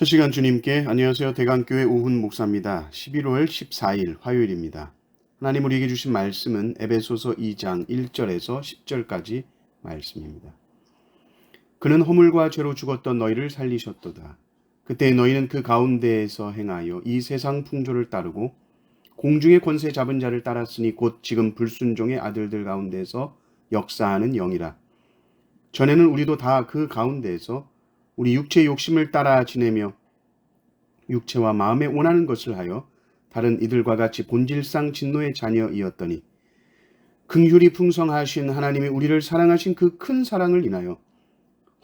첫 시간 주님께 안녕하세요. 대강교회 오훈 목사입니다. 11월 14일 화요일입니다. 하나님 우리에게 주신 말씀은 에베소서 2장 1절에서 10절까지 말씀입니다. 그는 허물과 죄로 죽었던 너희를 살리셨도다. 그때 너희는 그 가운데에서 행하여 이 세상 풍조를 따르고 공중의 권세 잡은 자를 따랐으니 곧 지금 불순종의 아들들 가운데서 역사하는 영이라. 전에는 우리도 다 그 가운데에서 우리 육체의 욕심을 따라 지내며 육체와 마음에 원하는 것을 하여 다른 이들과 같이 본질상 진노의 자녀이었더니 긍휼이 풍성하신 하나님이 우리를 사랑하신 그 큰 사랑을 인하여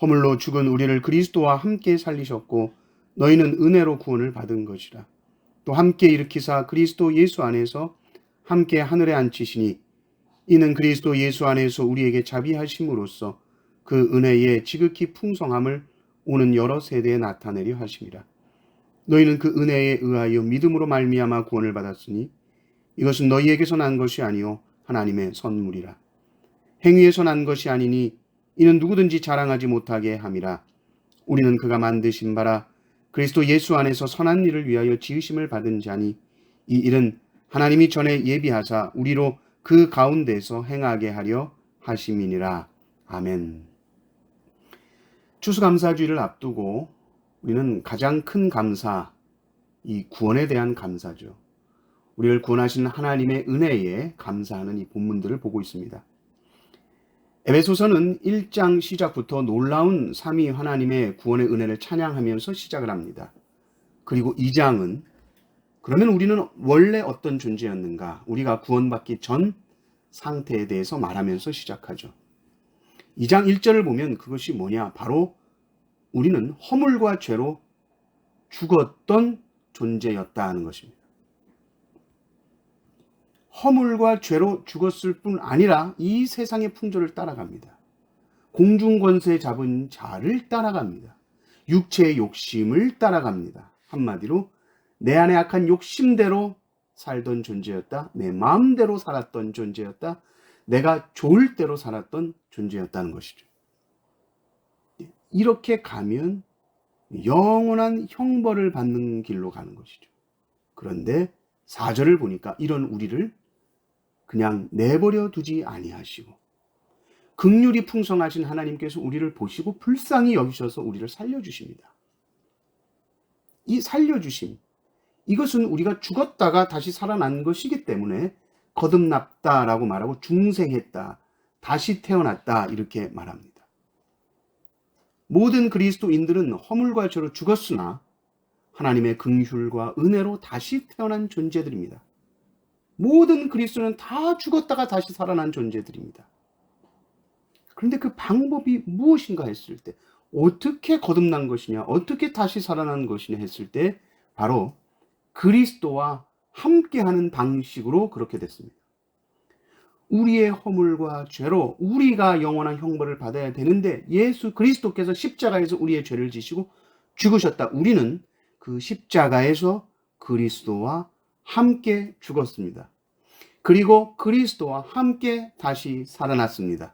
허물로 죽은 우리를 그리스도와 함께 살리셨고 너희는 은혜로 구원을 받은 것이라. 또 함께 일으키사 그리스도 예수 안에서 함께 하늘에 앉히시니 이는 그리스도 예수 안에서 우리에게 자비하심으로써 그 은혜의 지극히 풍성함을 오는 여러 세대에 나타내려 하심이라. 너희는 그 은혜에 의하여 믿음으로 말미암아 구원을 받았으니 이것은 너희에게서 난 것이 아니요 하나님의 선물이라. 행위에서 난 것이 아니니 이는 누구든지 자랑하지 못하게 함이라. 우리는 그가 만드신 바라 그리스도 예수 안에서 선한 일을 위하여 지으심을 받은 자니 이 일은 하나님이 전에 예비하사 우리로 그 가운데서 행하게 하려 하심이니라. 아멘. 추수감사주의를 앞두고 우리는 가장 큰 감사, 이 구원에 대한 감사죠. 우리를 구원하신 하나님의 은혜에 감사하는 이 본문들을 보고 있습니다. 에베소서는 1장 시작부터 놀라운 삼위 하나님의 구원의 은혜를 찬양하면서 시작을 합니다. 그리고 2장은 그러면 우리는 원래 어떤 존재였는가? 우리가 구원받기 전 상태에 대해서 말하면서 시작하죠. 2장 1절을 보면 그것이 뭐냐? 바로 우리는 허물과 죄로 죽었던 존재였다 하는 것입니다. 허물과 죄로 죽었을 뿐 아니라 이 세상의 풍조를 따라갑니다. 공중권세 잡은 자를 따라갑니다. 육체의 욕심을 따라갑니다. 한마디로 내 안에 악한 욕심대로 살던 존재였다. 내 마음대로 살았던 존재였다. 내가 좋을 대로 살았던 존재였다는 것이죠. 이렇게 가면 영원한 형벌을 받는 길로 가는 것이죠. 그런데 4절을 보니까 이런 우리를 그냥 내버려 두지 아니하시고 긍휼이 풍성하신 하나님께서 우리를 보시고 불쌍히 여기셔서 우리를 살려주십니다. 이 살려주심, 이것은 우리가 죽었다가 다시 살아난 것이기 때문에 거듭났다라고 말하고 중생했다, 다시 태어났다 이렇게 말합니다. 모든 그리스도인들은 허물과 죄로 죽었으나 하나님의 긍휼과 은혜로 다시 태어난 존재들입니다. 모든 그리스도는 다 죽었다가 다시 살아난 존재들입니다. 그런데 그 방법이 무엇인가 했을 때, 어떻게 거듭난 것이냐, 어떻게 다시 살아난 것이냐 했을 때 바로 그리스도와 함께하는 방식으로 그렇게 됐습니다. 우리의 허물과 죄로 우리가 영원한 형벌을 받아야 되는데 예수 그리스도께서 십자가에서 우리의 죄를 지시고 죽으셨다. 우리는 그 십자가에서 그리스도와 함께 죽었습니다. 그리고 그리스도와 함께 다시 살아났습니다.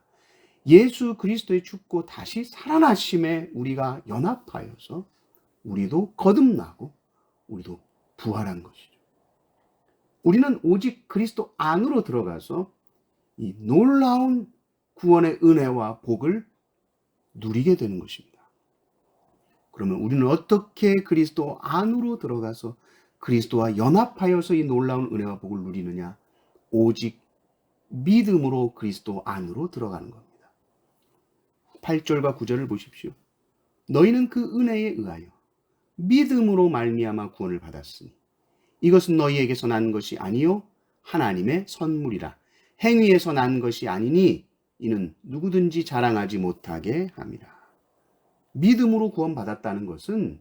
예수 그리스도의 죽고 다시 살아나심에 우리가 연합하여서 우리도 거듭나고 우리도 부활한 것이죠. 우리는 오직 그리스도 안으로 들어가서 이 놀라운 구원의 은혜와 복을 누리게 되는 것입니다. 그러면 우리는 어떻게 그리스도 안으로 들어가서 그리스도와 연합하여서 이 놀라운 은혜와 복을 누리느냐? 오직 믿음으로 그리스도 안으로 들어가는 겁니다. 8절과 9절을 보십시오. 너희는 그 은혜에 의하여 믿음으로 말미암아 구원을 받았으니 이것은 너희에게서 난 것이 아니요 하나님의 선물이라. 행위에서 난 것이 아니니 이는 누구든지 자랑하지 못하게 함이라. 믿음으로 구원받았다는 것은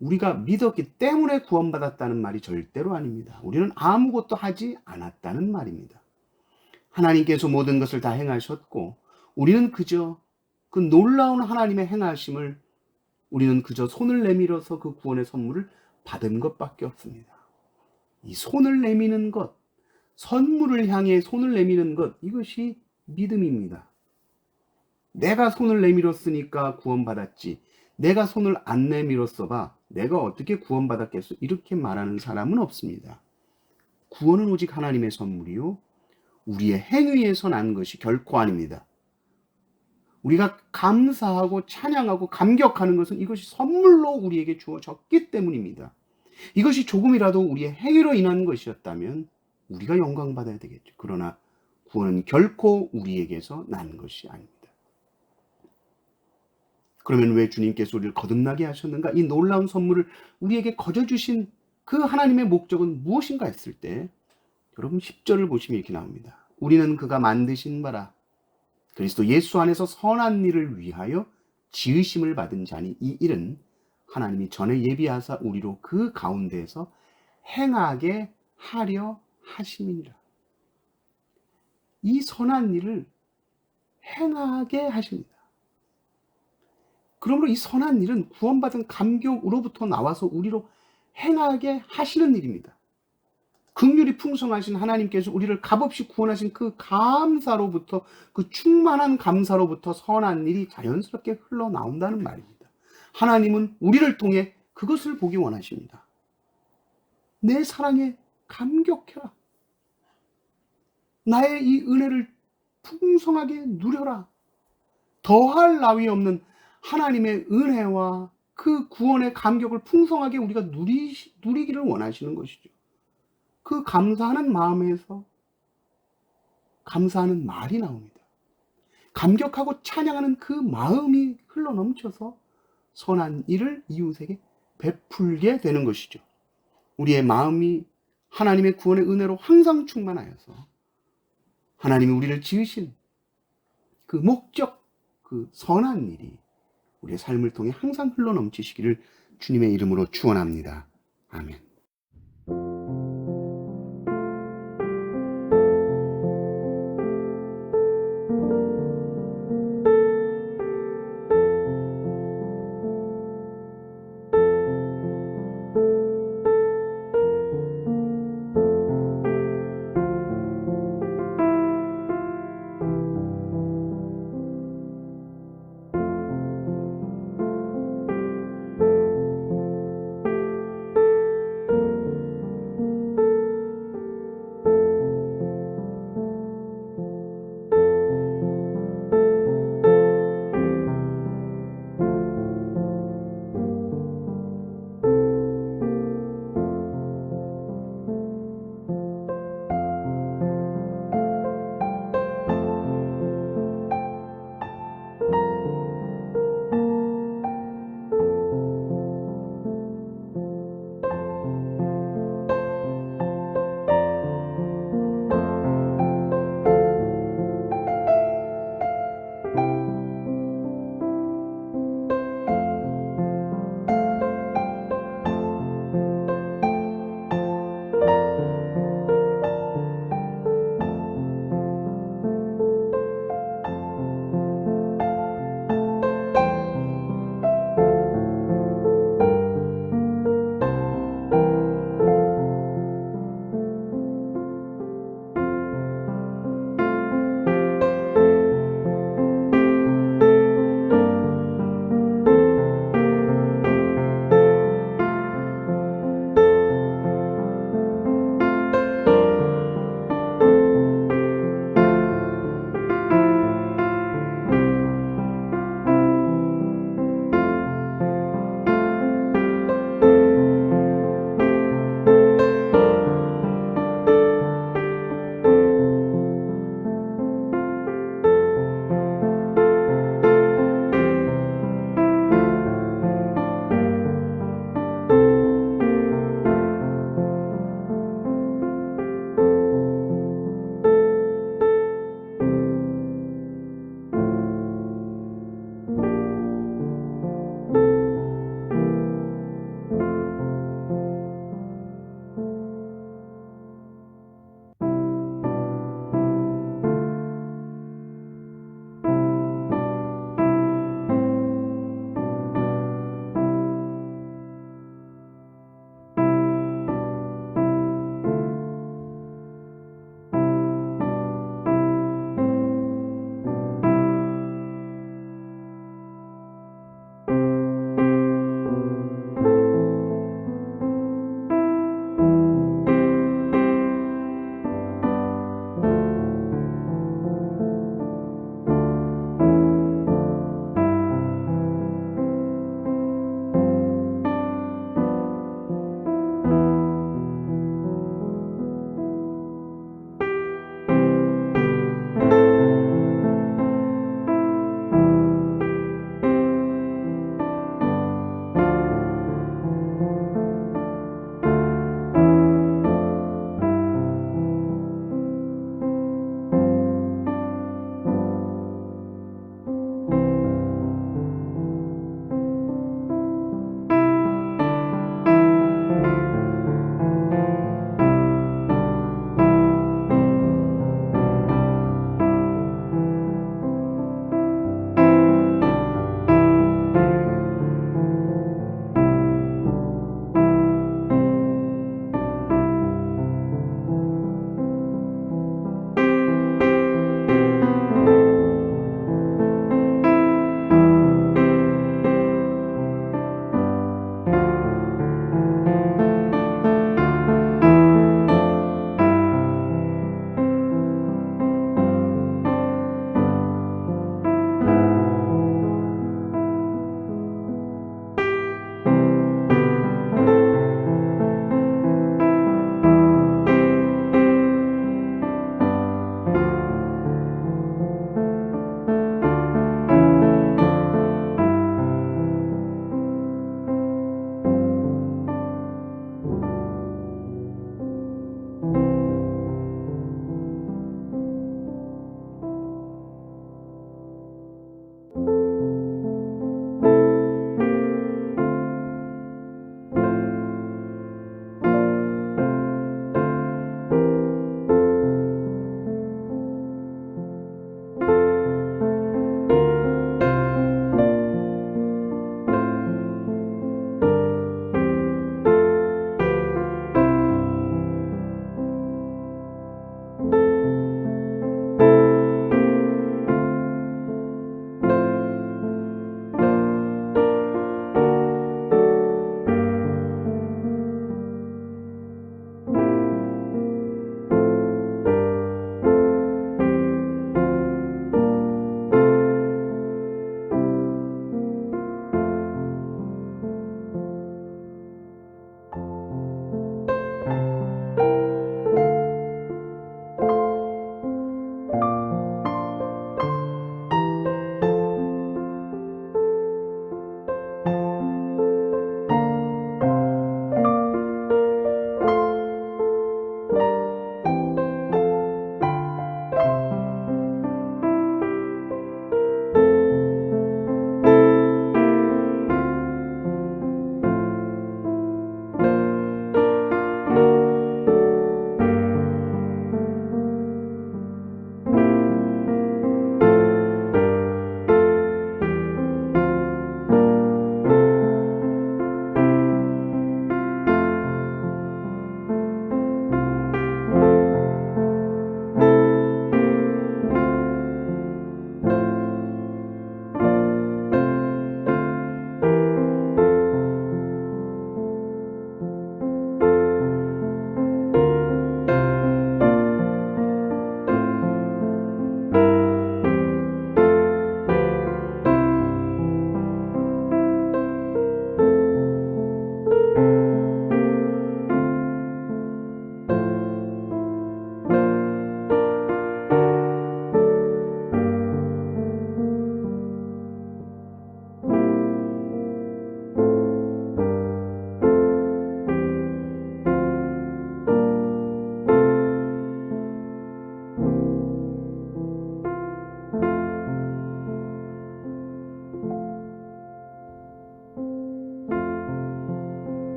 우리가 믿었기 때문에 구원받았다는 말이 절대로 아닙니다. 우리는 아무것도 하지 않았다는 말입니다. 하나님께서 모든 것을 다 행하셨고 우리는 그저 그 놀라운 하나님의 행하심을 우리는 그저 손을 내밀어서 그 구원의 선물을 받은 것밖에 없습니다. 이 손을 내미는 것, 선물을 향해 손을 내미는 것, 이것이 믿음입니다. 내가 손을 내밀었으니까 구원받았지. 내가 손을 안 내밀었어 봐. 내가 어떻게 구원받았겠어? 이렇게 말하는 사람은 없습니다. 구원은 오직 하나님의 선물이요. 우리의 행위에서 난 것이 결코 아닙니다. 우리가 감사하고 찬양하고 감격하는 것은 이것이 선물로 우리에게 주어졌기 때문입니다. 이것이 조금이라도 우리의 행위로 인한 것이었다면 우리가 영광받아야 되겠죠. 그러나 구원은 결코 우리에게서 난 것이 아닙니다. 그러면 왜 주님께서 우리를 거듭나게 하셨는가? 이 놀라운 선물을 우리에게 거저주신 그 하나님의 목적은 무엇인가 했을 때 여러분 10절을 보시면 이렇게 나옵니다. 우리는 그가 만드신 바라 그리스도 예수 안에서 선한 일을 위하여 지으심을 받은 자니 이 일은 하나님이 전에 예비하사 우리로 그 가운데에서 행하게 하려 하심이니라. 이 선한 일을 행하게 하십니다. 그러므로 이 선한 일은 구원받은 감격으로부터 나와서 우리로 행하게 하시는 일입니다. 긍휼이 풍성하신 하나님께서 우리를 값없이 구원하신 그 감사로부터, 그 충만한 감사로부터 선한 일이 자연스럽게 흘러나온다는 말입니다. 하나님은 우리를 통해 그것을 보기 원하십니다. 내 사랑에 감격해라. 나의 이 은혜를 풍성하게 누려라. 더할 나위 없는 하나님의 은혜와 그 구원의 감격을 풍성하게 우리가 누리기를 원하시는 것이죠. 그 감사하는 마음에서 감사하는 말이 나옵니다. 감격하고 찬양하는 그 마음이 흘러넘쳐서 선한 일을 이웃에게 베풀게 되는 것이죠. 우리의 마음이 하나님의 구원의 은혜로 항상 충만하여서 하나님이 우리를 지으신 그 목적, 그 선한 일이 우리의 삶을 통해 항상 흘러넘치시기를 주님의 이름으로 축원합니다. 아멘.